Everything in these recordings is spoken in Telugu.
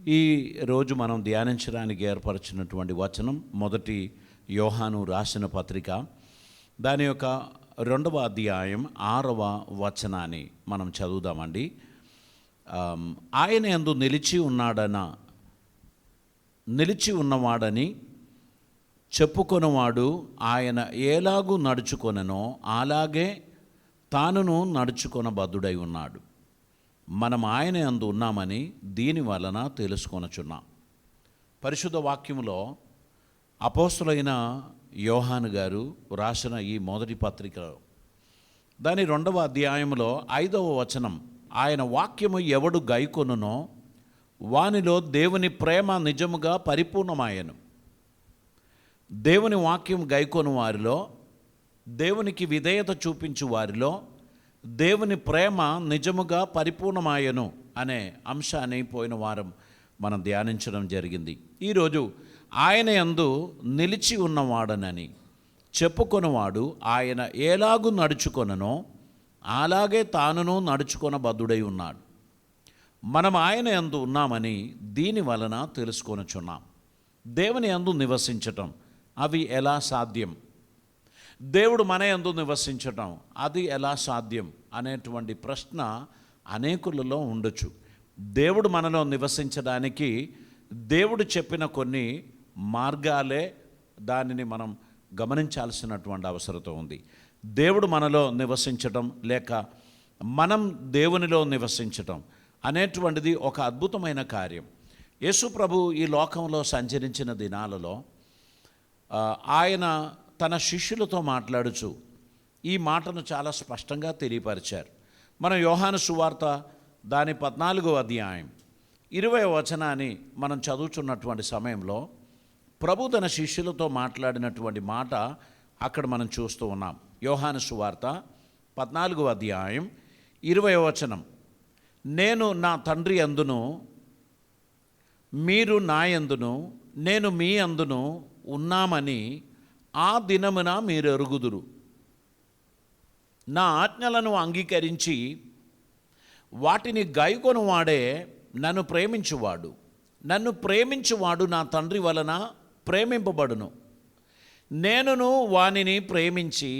ఈ రోజు మనం ధ్యానించడానికి ఏర్పరిచినటువంటి వచనం మొదటి యోహాను రాసిన పత్రిక దాని యొక్క 2వ అధ్యాయం 6వ వచనాన్ని మనం చదువుదామండి. ఆయన యందు నిలిచి ఉన్నవాడని చెప్పుకొనవాడు ఆయన ఎలాగూ నడుచుకొనెనో అలాగే తానును నడుచుకొనబద్ధుడై ఉన్నాడు. మనం ఆయన యందు ఉన్నామని దీని వలన తెలుసుకొనుచున్నాం. పరిశుద్ధ వాక్యములో అపోస్తలుడైన యోహాను గారు రాసిన ఈ మొదటి పత్రిక దాని 2వ అధ్యాయంలో 5వ వచనం, ఆయన వాక్యము ఎవడు గైకొనునో వానిలో దేవుని ప్రేమ నిజముగా పరిపూర్ణమాయెను. దేవుని వాక్యం గైకొను వారిలో, దేవునికి విధేయత చూపించు వారిలో దేవుని ప్రేమ నిజముగా పరిపూర్ణమాయను అనే అంశాన్ని పోయిన వారం మనం ధ్యానించడం జరిగింది. ఈరోజు ఆయన యందు నిలిచి ఉన్నవాడనని చెప్పుకొనవాడు ఆయన ఎలాగూ నడుచుకొననో అలాగే తానును నడుచుకొనబద్ధుడై ఉన్నాడు. మనం ఆయన యందు ఉన్నామని దీని వలన తెలుసుకొనుచున్నాం. దేవుని యందు నివసించటం అవి ఎలా సాధ్యం? దేవుడు మన యందు నివసించటం అది ఎలా సాధ్యం అనేటువంటి ప్రశ్న అనేకులలో ఉండొచ్చు. దేవుడు మనలో నివసించడానికి దేవుడు చెప్పిన కొన్ని మార్గాలే దానిని మనం గమనించాల్సినటువంటి అవసరం ఉంది. దేవుడు మనలో నివసించటం లేక మనం దేవునిలో నివసించటం అనేటువంటిది ఒక అద్భుతమైన కార్యం. యేసు ప్రభు ఈ లోకంలో సంచరించిన దినాలలో ఆయన తన శిష్యులతో మాట్లాడుచు ఈ మాటను చాలా స్పష్టంగా తెలియపరిచారు. మనం యోహాను సువార్త దాని 14వ అధ్యాయం 20వ వచనాన్ని మనం చదువుతున్నటువంటి సమయంలో ప్రభు తన శిష్యులతో మాట్లాడినటువంటి మాట అక్కడ మనం చూస్తూ ఉన్నాం. యోహాను సువార్త 14వ అధ్యాయం 20వ వచనం, నేను నా తండ్రి అందును మీరు నా యందును నేను మీ అందును ఉన్నామని ఆ దినమున మీరు ఎరుగుదురు. నా ఆజ్ఞలను అంగీకరించి వాటిని గైకొను వాడే నన్ను ప్రేమించువాడు. నన్ను ప్రేమించువాడు నా తండ్రి వలన ప్రేమింపబడును. నేనును వానిని ప్రేమించి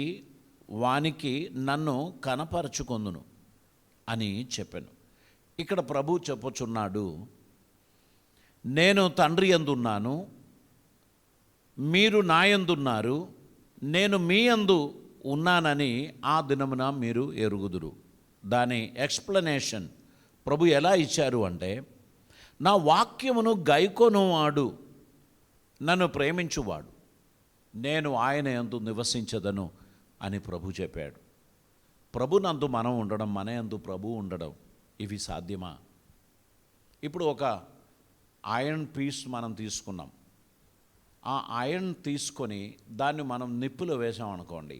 వానికి నన్ను కనపరచుకొందును అని చెప్పాను. ఇక్కడ ప్రభు చెప్పుచున్నాడు, నేను తండ్రి యందున్నాను, మీరు నా యందున్నారు, నేను మీ యందు ఉన్నానని ఆ దినమున మీరు ఎరుగుదురు. దాని ఎక్స్ప్లెనేషన్ ప్రభు ఎలా ఇచ్చారు అంటే, నా వాక్యమును గైకొనువాడు నన్ను ప్రేమించువాడు, నేను ఆయన యందు నివసించదను అని ప్రభు చెప్పాడు. ప్రభు నందు మనం ఉండడం, మన యందు ప్రభు ఉండడం ఇవి సాధ్యమా? ఇప్పుడు ఒక ఐరన్ పీస్ మనం తీసుకున్నాం. ఆ ఐరన్ తీసుకొని దాన్ని మనం నిప్పులో వేసామనుకోండి,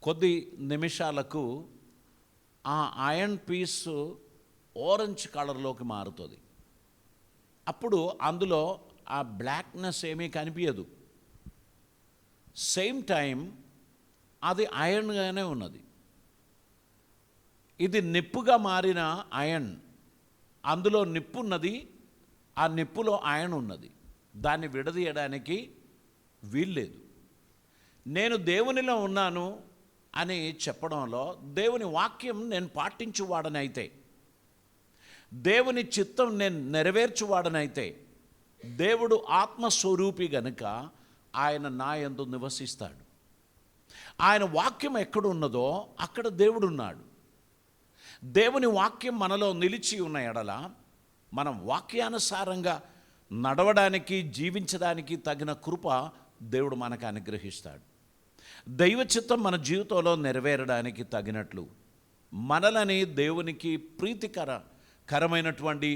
కొద్ది నిమిషాలకు ఆ ఐరన్ పీసు ఆరెంజ్ కలర్లోకి మారుతుంది. అప్పుడు అందులో ఆ బ్లాక్నెస్ ఏమీ కనిపించదు. సేమ్ టైం అది ఐరన్గానే ఉన్నది. ఇది నిప్పుగా మారిన ఐరన్, అందులో నిప్పు ఉన్నది, ఆ నిప్పులో ఐరన్ ఉన్నది, దాన్ని విడదీయడానికి వీల్లేదు. నేను దేవునిలో ఉన్నాను అని చెప్పడంలో దేవుని వాక్యం నేను పాటించువాడనైతే, దేవుని చిత్తం నేను నెరవేర్చువాడనైతే, దేవుడు ఆత్మస్వరూపి గనుక ఆయన నా యందు నివసిస్తాడు. ఆయన వాక్యం ఎక్కడ ఉన్నదో అక్కడ దేవుడు ఉన్నాడు. దేవుని వాక్యం మనలో నిలిచి ఉన్న ఎడల మనం వాక్యానుసారంగా నడవడానికి, జీవించడానికి తగిన కృప దేవుడు మనకు అనుగ్రహిస్తాడు. దైవ చిత్తం మన జీవితంలో నెరవేరడానికి తగినట్లు మనలని దేవునికి ప్రీతికరమైనటువంటి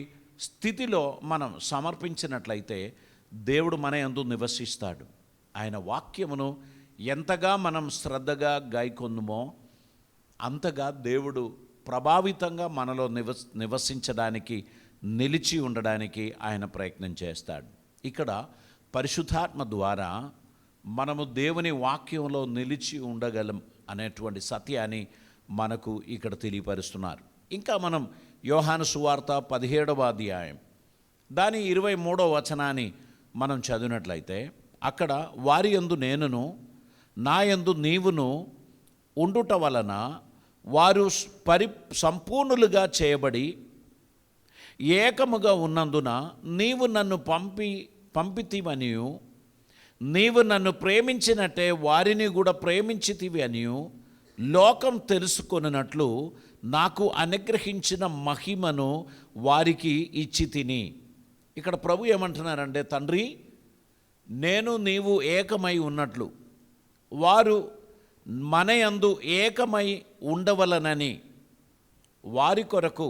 స్థితిలో మనం సమర్పించినట్లయితే దేవుడు మన యందు నివసిస్తాడు. ఆయన వాక్యమును ఎంతగా మనం శ్రద్ధగా గాయకొందుమో అంతగా దేవుడు ప్రభావితంగా మనలో నివసించడానికి, నిలిచి ఉండడానికి ఆయన ప్రయత్నం చేస్తాడు. ఇక్కడ పరిశుద్ధాత్మ ద్వారా మనము దేవుని వాక్యంలో నిలిచి ఉండగలం అనేటువంటి సత్యాన్ని మనకు ఇక్కడ తెలియపరుస్తున్నారు. ఇంకా మనం యోహాను సువార్త 17వ అధ్యాయం దాని 23వ వచనాన్ని మనం చదివినట్లయితే అక్కడ వారి యందు నేనును నా యందు నీవును ఉండుట వలన వారు సంపూర్ణులుగా చేయబడి ఏకముగా ఉన్నందున నీవు నన్ను పంపితివనియు నీవు నన్ను ప్రేమించినట్టే వారిని కూడా ప్రేమించితివి అనియు లోకం తెలుసుకొనున్నట్లు నాకు అనుగ్రహించిన మహిమను వారికి ఇచ్చి తిని. ఇక్కడ ప్రభు ఏమంటున్నారంటే, తండ్రి నేను నీవు ఏకమై ఉన్నట్లు వారు మన యందు ఏకమై ఉండవలనని వారి కొరకు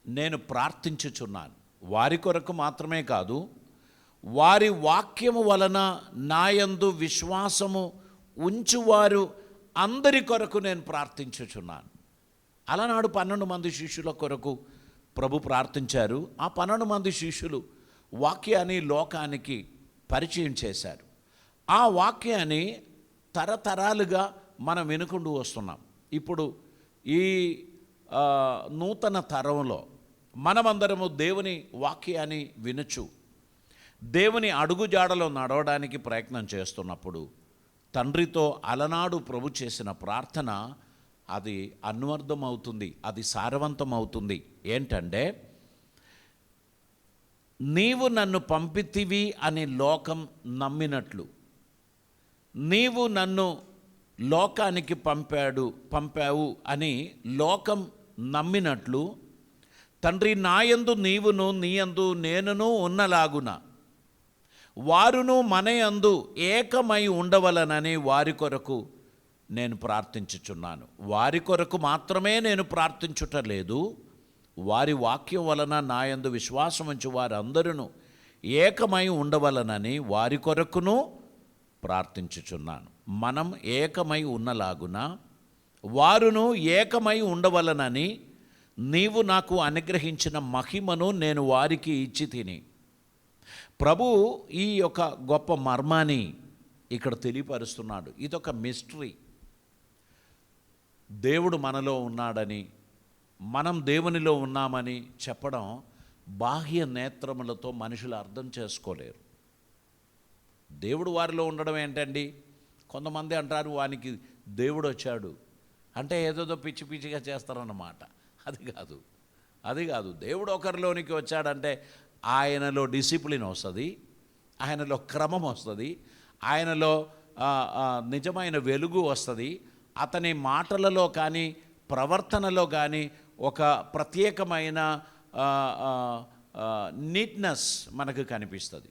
నేను ప్రార్థించుచున్నాను. వారి కొరకు మాత్రమే కాదు, వారి వాక్యము వలన నా యందు విశ్వాసము ఉంచువారు అందరి కొరకు నేను ప్రార్థించుచున్నాను. అలనాడు 12 మంది శిష్యుల కొరకు ప్రభు ప్రార్థించారు. ఆ 12 మంది శిష్యులు వాక్యాన్ని లోకానికి పరిచయం చేశారు. ఆ వాక్యాన్ని తరతరాలుగా మనం వినుకుంటూ వస్తున్నాం. ఇప్పుడు ఈ నూతన తరంలో మనమందరము దేవుని వాక్యాన్ని వినచ్చు, దేవుని అడుగుజాడలో నడవడానికి ప్రయత్నం చేస్తున్నప్పుడు తండ్రితో అలనాడు ప్రభు చేసిన ప్రార్థన అది అన్వర్థం అవుతుంది, అది సారవంతం అవుతుంది. ఏంటంటే, నీవు నన్ను పంపితివి అని లోకం నమ్మినట్లు, నీవు నన్ను లోకానికి పంపావు అని లోకం నమ్మినట్లు, తండ్రి నాయందు నీవును నీయందు నేనును ఉన్నలాగున వారును మనయందు ఏకమై ఉండవలనని వారి కొరకు నేను ప్రార్థించుచున్నాను. వారి కొరకు మాత్రమే నేను ప్రార్థించుటలేదు, వారి వాక్యం వలన నాయందు విశ్వాసం ఉంచి వారందరూ ఏకమై ఉండవలనని వారి కొరకును ప్రార్థించుచున్నాను. మనం ఏకమై ఉన్నలాగున వారును ఏకమై ఉండవలనని నీవు నాకు అనుగ్రహించిన మహిమను నేను వారికి ఇచ్చి తిని. ప్రభు ఈ యొక్క గొప్ప మర్మాన్ని ఇక్కడ తెలియపరుస్తున్నాడు. ఇదొక మిస్టరీ. దేవుడు మనలో ఉన్నాడని, మనం దేవునిలో ఉన్నామని చెప్పడం బాహ్య నేత్రములతో మనుషులు అర్థం చేసుకోలేరు. దేవుడు వారిలో ఉండడం ఏంటండి? కొంతమంది అంటారు వానికి దేవుడు వచ్చాడు అంటే ఏదోదో పిచ్చి పిచ్చిగా చేస్తారన్నమాట. అది కాదు. దేవుడు ఒకరిలోనికి వచ్చాడంటే ఆయనలో డిసిప్లిన్ వస్తుంది, ఆయనలో క్రమం వస్తుంది, ఆయనలో నిజమైన వెలుగు వస్తుంది. అతని మాటలలో కానీ ప్రవర్తనలో కానీ ఒక ప్రత్యేకమైన నీట్నెస్ మనకు కనిపిస్తుంది.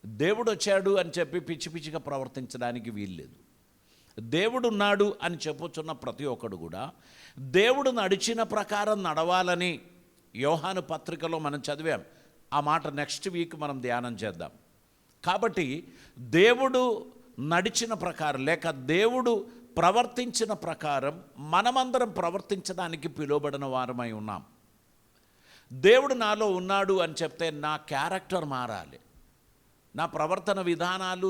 దేవుడు వచ్చాడు అని చెప్పి పిచ్చి పిచ్చిగా ప్రవర్తించడానికి వీల్లేదు. దేవుడు ఉన్నాడు అని చెప్పుచున్న ప్రతి ఒక్కడు కూడా దేవుడు నడిచిన ప్రకారం నడవాలని యోహాను పత్రికలో మనం చదివాం. ఆ మాట నెక్స్ట్ వీక్ మనం ధ్యానం చేద్దాం. కాబట్టి దేవుడు నడిచిన ప్రకారం లేక దేవుడు ప్రవర్తించిన ప్రకారం మనమందరం ప్రవర్తించడానికి పిలువబడిన వారమై ఉన్నాం. దేవుడు నాలో ఉన్నాడు అని చెప్తే నా క్యారెక్టర్ మారాలి, నా ప్రవర్తన విధానాలు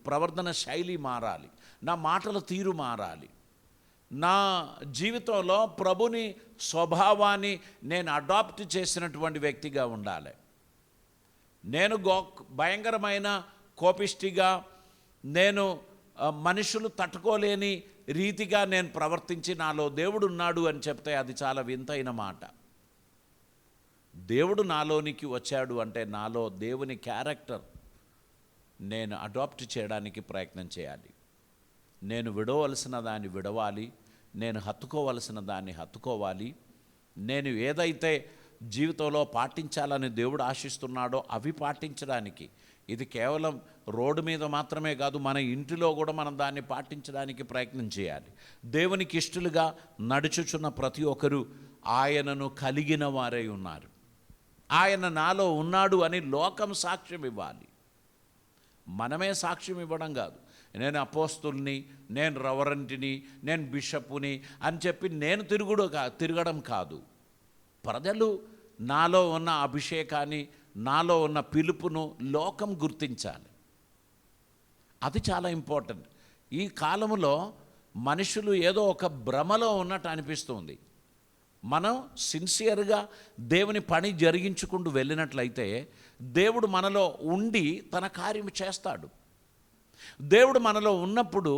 ప్రవర్తన శైలి మారాలి, నా మాటల తీరు మారాలి, నా జీవితంలో ప్రభుని స్వభావాన్ని నేను అడాప్ట్ చేసినటువంటి వ్యక్తిగా ఉండాలి. నేను భయంకరమైన కోపిష్టిగా, నేను మనుషులు తట్టుకోలేని రీతిగా నేను ప్రవర్తించి నాలో దేవుడు ఉన్నాడు అని చెప్తే అది చాలా వింతైన మాట. దేవుడు నాలోనికి వచ్చాడు అంటే నాలో దేవుని క్యారెక్టర్ నేను అడాప్ట్ చేయడానికి ప్రయత్నం చేయాలి. నేను విడవలసిన దాన్ని విడవాలి, నేను హత్తుకోవలసిన దాన్ని హత్తుకోవాలి. నేను ఏదైతే జీవితంలో పాటించాలని దేవుడు ఆశిస్తున్నాడో అవి పాటించడానికి, ఇది కేవలం రోడ్డు మీద మాత్రమే కాదు, మన ఇంటిలో కూడా మనం దాన్ని పాటించడానికి ప్రయత్నం చేయాలి. దేవునికి ఇష్టలుగా నడుచుచున్న ప్రతి ఒక్కరూ ఆయనను కలిగిన వారై ఉన్నారు. ఆయన నాలో ఉన్నాడు అని లోకం సాక్ష్యం ఇవ్వాలి, మనమే సాక్ష్యం ఇవ్వడం కాదు. నేను అపోస్తుల్ని, నేను రవరంటిని, నేను బిషప్ని అని చెప్పి నేను తిరగడం కాదు. ప్రజలు నాలో ఉన్న అభిషేకాన్ని, నాలో ఉన్న పిలుపును లోకం గుర్తించాలి. అది చాలా ఇంపార్టెంట్. ఈ కాలంలో మనుషులు ఏదో ఒక భ్రమలో ఉన్నట్టు అనిపిస్తుంది. మనం సిన్సియర్గా దేవుని పని జరిగించుకుంటూ వెళ్ళినట్లయితే దేవుడు మనలో ఉండి తన కార్యం చేస్తాడు. దేవుడు మనలో ఉన్నప్పుడు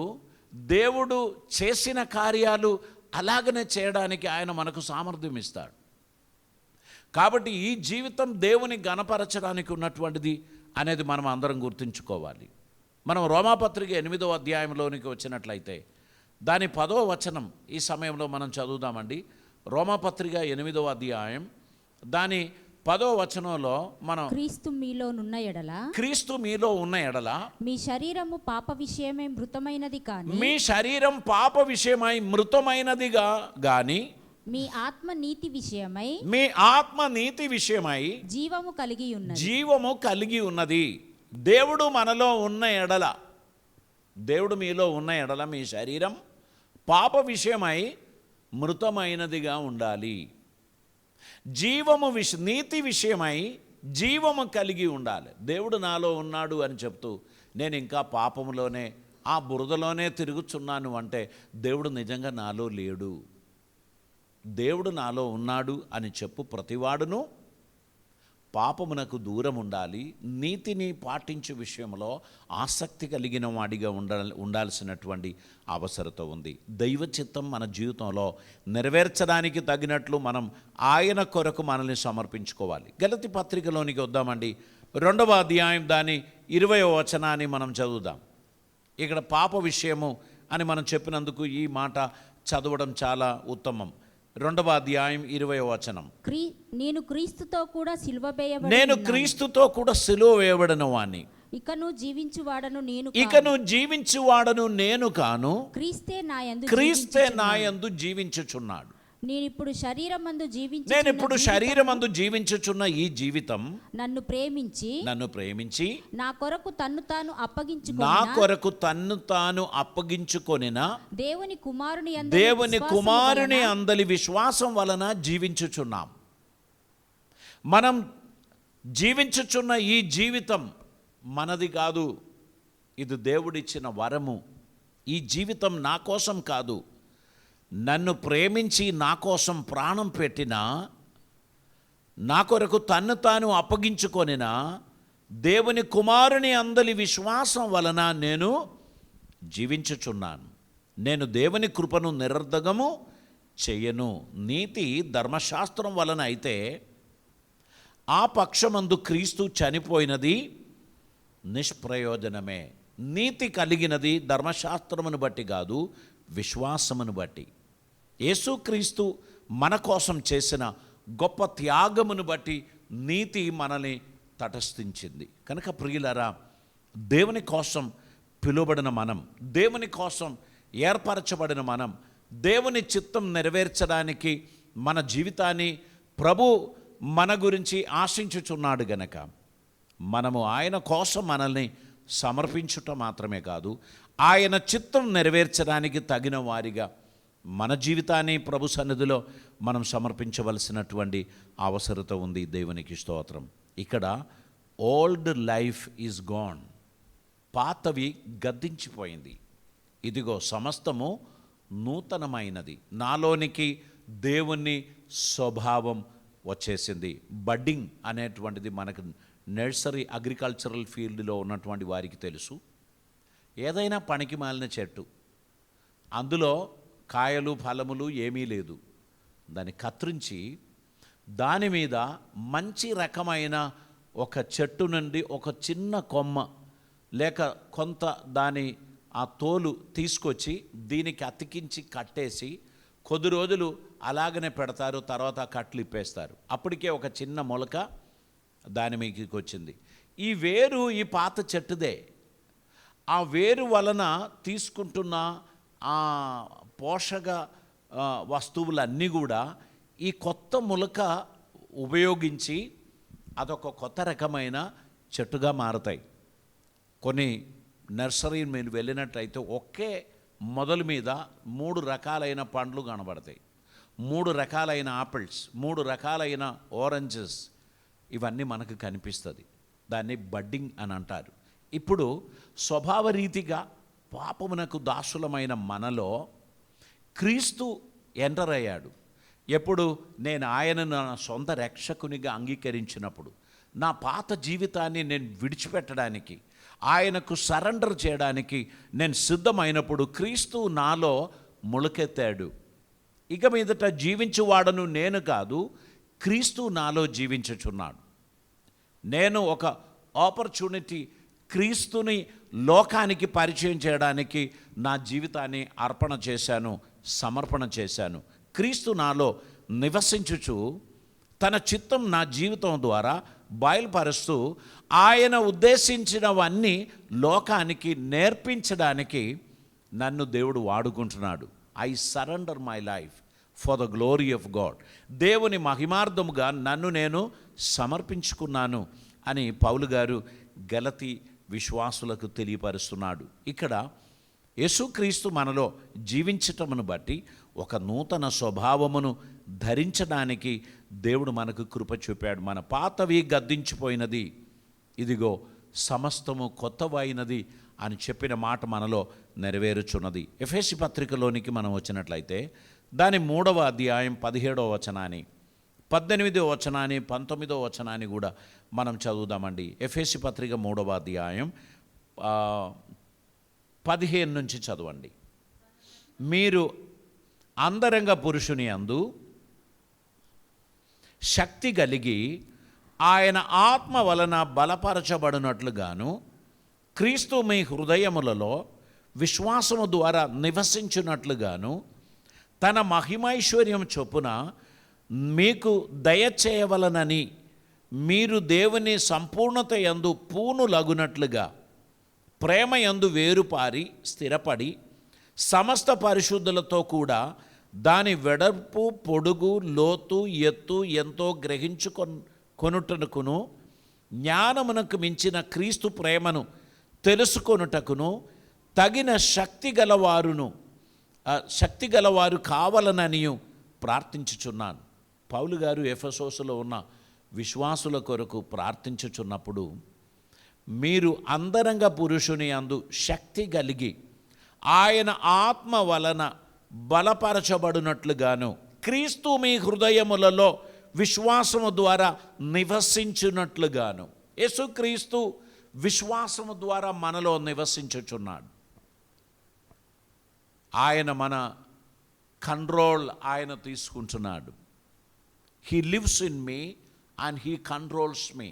దేవుడు చేసిన కార్యాలు అలాగనే చేయడానికి ఆయన మనకు సామర్థ్యం ఇస్తాడు. కాబట్టి ఈ జీవితం దేవుని గణపరచడానికి ఉన్నటువంటిది అనేది మనం అందరం గుర్తుంచుకోవాలి. మనం రోమాపత్రిక 8వ అధ్యాయంలోనికి వచ్చినట్లయితే దాని 10వ వచనం ఈ సమయంలో మనం చదువుదామండి. రోమాపత్రిక 8వ అధ్యాయం దాని 10వ వచనంలో మనం క్రీస్తు మీలో ఉన్న ఎడల మీ శరీరము పాప విషయమై మృతమైనది కానీ మీ శరీరం పాప విషయమై మృతమైనదిగా గాని మీ ఆత్మ నీతి విషయమై జీవము కలిగి ఉన్నది. దేవుడు మనలో ఉన్న ఎడల, దేవుడు మీలో ఉన్న ఎడల మీ శరీరం పాప విషయమై మృతమైనదిగా ఉండాలి. నీతి విషయమై జీవము కలిగి ఉండాలి. దేవుడు నాలో ఉన్నాడు అని చెప్తూ నేను ఇంకా పాపములోనే ఆ బురదలోనే తిరుగుచున్నాను అంటే దేవుడు నిజంగా నాలో లేడు. దేవుడు నాలో ఉన్నాడు అని చెప్పు ప్రతివాడును పాపమునకు దూరం ఉండాలి, నీతిని పాటించే విషయంలో ఆసక్తి కలిగిన వాడిగా ఉండాల్సినటువంటి అవసరత ఉంది. దైవ చిత్తం మన జీవితంలో నెరవేర్చడానికి తగినట్లు మనం ఆయన కొరకు మనల్ని సమర్పించుకోవాలి. గలతీ పత్రికలోనికి వద్దామండి. 2వ అధ్యాయం దాని 20వ వచనాన్ని మనం చదువుదాం. ఇక్కడ పాప విషయము అని మనం చెప్పినందుకు ఈ మాట చదవడం చాలా ఉత్తమం. 2వ అధ్యాయం 20వ వచనం. నేను క్రీస్తుతో కూడా సిలువ వేయబడిన వాణ్ణి, ఇకను జీవించువాడను నేను కాను, క్రీస్తే నాయందు జీవించుచున్నాడు. నేను ఇప్పుడు శరీరమందు జీవించుచున్న ఈ జీవితం నన్ను ప్రేమించి నా కొరకు తన్ను తాను అప్పగించుకొనిన దేవుని కుమారుని అందలి విశ్వాసం వలన జీవించుచున్నాం. మనం జీవించుచున్న ఈ జీవితం మనది కాదు, ఇది దేవుడిచ్చిన వరము. ఈ జీవితం నా కోసం కాదు, నన్ను ప్రేమించి నా కోసం ప్రాణం పెట్టిన, నా కొరకు తన్ను తాను అప్పగించుకొనిన దేవుని కుమారుని అందలి విశ్వాసం వలన నేను జీవించుచున్నాను. నేను దేవుని కృపను నిరర్ధకము చెయ్యను. నీతి ధర్మశాస్త్రం వలన అయితే ఆ పక్షమందు క్రీస్తు చనిపోయినది నిష్ప్రయోజనమే. నీతి కలిగినది ధర్మశాస్త్రమును బట్టి కాదు, విశ్వాసమును బట్టి. యేసుక్రీస్తు మన కోసం చేసిన గొప్ప త్యాగమును బట్టి నీతి మనల్ని తటస్థించింది. కనుక ప్రియులారా, దేవుని కోసం పిలువబడిన మనం, దేవుని కోసం ఏర్పరచబడిన మనం, దేవుని చిత్తం నెరవేర్చడానికి మన జీవితాన్ని ప్రభు మన గురించి ఆశించుచున్నాడు గనక మనము ఆయన కోసం మనల్ని సమర్పించుట మాత్రమే కాదు, ఆయన చిత్తం నెరవేర్చడానికి తగిన వారిగా మన జీవితాన్ని ప్రభు సన్నిధిలో మనం సమర్పించవలసినటువంటి అవసరత ఉంది. దేవునికి స్తోత్రం. ఇక్కడ ఓల్డ్ లైఫ్ ఈజ్ గాన్, పాతవి గద్దించిపోయింది, ఇదిగో సమస్తము నూతనమైనది. నాలోనికి దేవుని స్వభావం వచ్చేసింది. బడ్డింగ్ అనేటువంటిది మనకు నర్సరీ అగ్రికల్చరల్ ఫీల్డ్లో ఉన్నటువంటి వారికి తెలుసు. ఏదైనా పనికి మాలిన చెట్టు, అందులో కాయలు ఫలములు ఏమీ లేదు, దాన్ని కత్తిరించి దాని మీద మంచి రకమైన ఒక చెట్టు నుండి ఒక చిన్న కొమ్మ లేక కొంత దాని ఆ తోలు తీసుకొచ్చి దీనికి అతికించి కట్టేసి కొద్ది రోజులు అలాగనే పెడతారు, తర్వాత కట్లు ఇప్పేస్తారు. అప్పటికే ఒక చిన్న మొలక దాని మీదకి వచ్చింది. ఈ వేరు ఈ పాత చెట్టుదే. ఆ వేరు వలన తీసుకుంటున్న ఆ పోషక వస్తువులన్నీ కూడా ఈ కొత్త మొలక ఉపయోగించి అదొక కొత్త రకమైన చెట్టుగా మారుతాయి. కొన్ని నర్సరీ మీరు వెళ్ళినట్లయితే ఒకే మొదలు మీద 3 రకాలైన పండ్లు కనబడతాయి, 3 రకాలైన ఆపిల్స్, 3 రకాలైన ఆరెంజెస్, ఇవన్నీ మనకు కనిపిస్తుంది. దాన్ని బడ్డింగ్ అని అంటారు. ఇప్పుడు స్వభావ రీతిగా పాపమునకు దాసులమైన మనలో క్రీస్తు ఎంటర్ అయ్యాడు. ఎప్పుడు నేను ఆయనను నా సొంత రక్షకునిగా అంగీకరించినప్పుడు, నా పాత జీవితాన్ని నేను విడిచిపెట్టడానికి, ఆయనకు సరెండర్ చేయడానికి నేను సిద్ధమైనప్పుడు క్రీస్తు నాలో మొలకెత్తాడు. ఇక మీదట జీవించువాడను నేను కాదు, క్రీస్తు నాలో జీవించుచున్నాడు. నేను ఒక ఆపర్చునిటీ, క్రీస్తుని లోకానికి పరిచయం చేయడానికి నా జీవితాన్ని అర్పణ చేశాను, సమర్పణ చేశాను. క్రీస్తు నాలో నివసించుచు తన చిత్తం నా జీవితం ద్వారా బయలుపరుస్తూ ఆయన ఉద్దేశించినవన్నీ లోకానికి నేర్పించడానికి నన్ను దేవుడు వాడుకుంటున్నాడు. I surrender my life for the glory of God. దేవుని మహిమార్థముగా నన్ను నేను సమర్పించుకున్నాను అని పౌలు గారు గలతీ విశ్వాసులకు తెలియపరుస్తున్నాడు. ఇక్కడ యేసుక్రీస్తు మనలో జీవించటమును బట్టి ఒక నూతన స్వభావమును ధరించడానికి దేవుడు మనకు కృప చూపాడు. మన పాతవి గద్దించిపోయినది, ఇదిగో సమస్తము కొత్తవైనది అని చెప్పిన మాట మనలో నెరవేరుచున్నది. ఎఫెసీ పత్రికలోనికి మనం వచ్చినట్లయితే దాని 3వ అధ్యాయం 17వ వచనాన్ని, 18వ వచనాన్ని, 19వ వచనాన్ని కూడా మనం చదువుదామండి. ఎఫెసీ పత్రిక 3వ అధ్యాయం 15 నుంచి చదవండి. మీరు అంతరంగ పురుషుని యందు శక్తి కలిగి ఆయన ఆత్మ వలన బలపరచబడినట్లుగాను క్రీస్తు మీ హృదయములలో విశ్వాసము ద్వారా నివసించున్నట్లుగాను తన మహిమైశ్వర్యం చొప్పున మీకు దయచేయవలనని మీరు దేవుని సంపూర్ణత యందు పూనులగునట్లుగా ప్రేమ యందు వేరుపారి స్థిరపడి సమస్త పరిశుద్ధులతో కూడా దాని వెడల్పు, పొడుగు, లోతు, ఎత్తు ఎంతో గ్రహించుకొనుటకును జ్ఞానమునకు మించిన క్రీస్తు ప్రేమను తెలుసుకొనుటకును తగిన శక్తి గలవారు కావాలననియు ప్రార్థించుచున్నాను. పౌలు గారు ఎఫెసోసులో ఉన్న విశ్వాసుల కొరకు ప్రార్థించుచున్నప్పుడు, మీరు అంతరంగ పురుషుని యందు శక్తి కలిగి ఆయన ఆత్మ వలన బలపరచబడినట్లుగాను క్రీస్తు మీ హృదయములలో విశ్వాసము ద్వారా నివసించున్నట్లుగాను. యేసుక్రీస్తు విశ్వాసము ద్వారా మనలో నివసించుచున్నాడు. ఆయన మన కంట్రోల్ ఆయన తీసుకుంటున్నాడు. He lives in me and he controls me.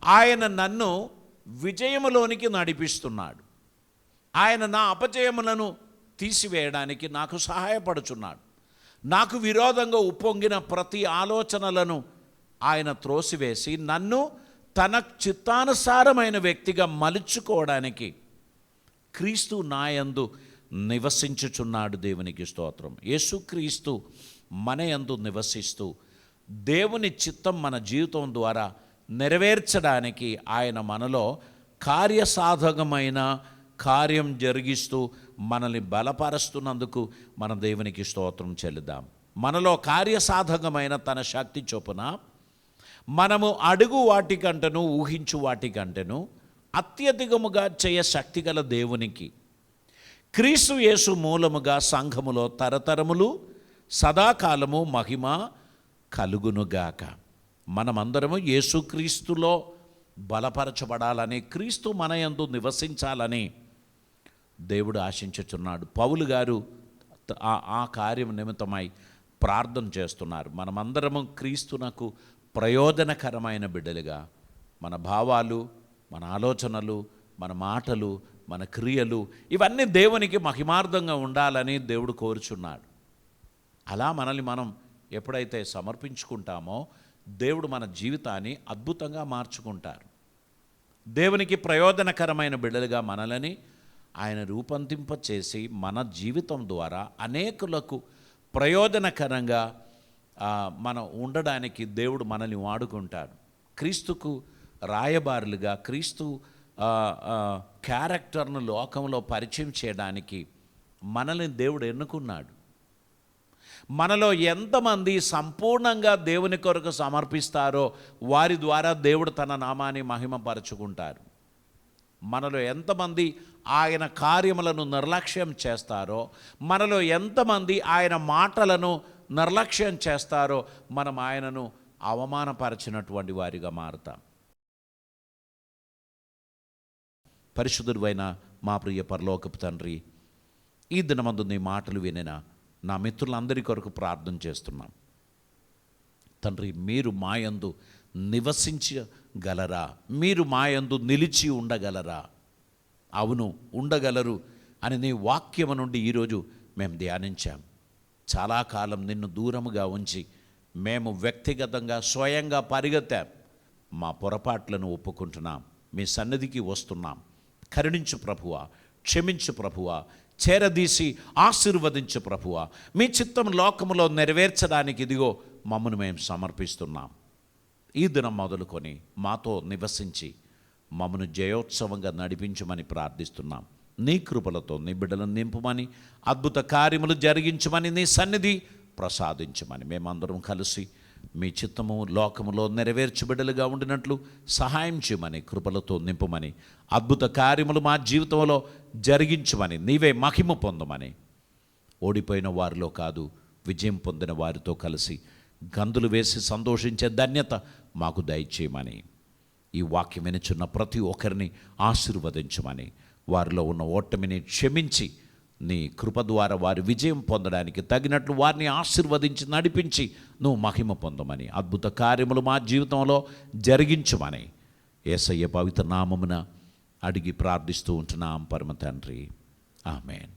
ఆయన నన్ను విజయములోనికి నడిపిస్తున్నాడు. ఆయన నా అపజయములను తీసివేయడానికి నాకు సహాయపడుచున్నాడు. నాకు విరోధంగా ఉప్పొంగిన ప్రతి ఆలోచనలను ఆయన త్రోసివేసి నన్ను తన చిత్తానుసారమైన వ్యక్తిగా మలుచుకోవడానికి క్రీస్తు నాయందు నివసించుచున్నాడు. దేవునికి స్తోత్రం. యేసుక్రీస్తు మన యందు నివసిస్తూ దేవుని చిత్తం మన జీవితం ద్వారా నెరవేర్చడానికి ఆయన మనలో కార్యసాధకమైన కార్యం జరిగిస్తూ మనల్ని బలపరుస్తున్నందుకు మన దేవునికి స్తోత్రం చెల్లిద్దాం. మనలో కార్యసాధకమైన తన శక్తి చొప్పున మనము అడుగు వాటికంటను ఊహించు వాటికంటను అత్యధికముగా చేయ శక్తిగల దేవునికి క్రీస్తు యేసు మూలముగా సంఘములో తరతరములు సదాకాలము మహిమ కలుగునుగాక. మనమందరము యేసుక్రీస్తులో బలపరచబడాలని, క్రీస్తు మన యందు నివసించాలని దేవుడు ఆశించుచున్నాడు. పౌలు గారు ఆ కార్యం నిమిత్తమై ప్రార్థన చేస్తున్నారు. మనమందరము క్రీస్తునకు ప్రయోజనకరమైన బిడ్డలుగా మన భావాలు, మన ఆలోచనలు, మన మాటలు, మన క్రియలు ఇవన్నీ దేవునికి మహిమార్థంగా ఉండాలని దేవుడు కోరుచున్నాడు. అలా మనల్ని మనం ఎప్పుడైతే సమర్పించుకుంటామో దేవుడు మన జీవితాన్ని అద్భుతంగా మార్చుకుంటారు. దేవునికి ప్రయోజనకరమైన బిడ్డలుగా మనలని ఆయన రూపొందింపచేసి మన జీవితం ద్వారా అనేకులకు ప్రయోజనకరంగా మనం ఉండడానికి దేవుడు మనల్ని వాడుకుంటాడు. క్రీస్తుకు రాయబారులుగా క్రీస్తు క్యారెక్టర్ను లోకంలో పరిచయం చేయడానికి మనల్ని దేవుడు ఎన్నుకున్నాడు. మనలో ఎంతమంది సంపూర్ణంగా దేవుని కొరకు సమర్పిస్తారో వారి ద్వారా దేవుడు తన నామాన్ని మహిమపరచుకుంటారు. మనలో ఎంతమంది ఆయన కార్యములను నిర్లక్ష్యం చేస్తారో, మనలో ఎంతమంది ఆయన మాటలను నిర్లక్ష్యం చేస్తారో మనం ఆయనను అవమానపరచినటువంటి వారిగా మారుతాం. పరిశుద్ధుడైన మా ప్రియ పరలోకపు తండ్రి, ఈ దినమందు నీ మాటలు వినిన నా మిత్రులందరి కొరకు ప్రార్థన చేస్తున్నాం. తండ్రి, మీరు మాయందు నివసించగలరా? మీరు మాయందు నిలిచి ఉండగలరా? అవును, ఉండగలరు అని నీ వాక్యము నుండి ఈరోజు మేము ధ్యానించాం. చాలా కాలం నిన్ను దూరముగా ఉంచి మేము వ్యక్తిగతంగా స్వయంగా పరిగెత్తాం. మా పొరపాట్లను ఒప్పుకుంటున్నాం, మీ సన్నిధికి వస్తున్నాం. కరుణించు ప్రభువా, క్షమించు ప్రభువా, చేరదీసి ఆశీర్వదించు ప్రభువా. మీ చిత్తం లోకములో నెరవేర్చడానికి ఇదిగో మమ్మను మేము సమర్పిస్తున్నాం. ఈ దినం మొదలుకొని మాతో నివసించి మమ్మను జయోత్సవంగా నడిపించమని ప్రార్థిస్తున్నాం. నీ కృపలతో నీ బిడ్డలను నింపుమని, అద్భుత కార్యములు జరిగించమని, నీ సన్నిధి ప్రసాదించమని మేమందరం కలిసి మీ చిత్తము లోకములో నెరవేర్చు బిడ్డలుగా ఉండినట్లు సహాయం చేయమని, కృపలతో నింపుమని, అద్భుత కార్యములు మా జీవితంలో జరిగించమని, నీవే మహిమ పొందమని, ఓడిపోయిన వారిలో కాదు విజయం పొందిన వారితో కలిసి గంతులు వేసి సంతోషించే ధన్యత మాకు దయచేయమని, ఈ వాక్యం వినుచున్న ప్రతి ఒక్కరిని ఆశీర్వదించమని, వారిలో ఉన్న ఓటమిని క్షమించి నీ కృప ద్వారా వారి విజయం పొందడానికి తగినట్లు వారిని ఆశీర్వదించి నడిపించి నువ్వు మహిమ పొందమని, అద్భుత కార్యములు మా జీవితంలో జరిగించమని యేసయ్య పవిత్ర నామమున అడిగి ప్రార్థిస్తూ ఉంటున్నాం పరమ తండ్రి. ఆమేన్.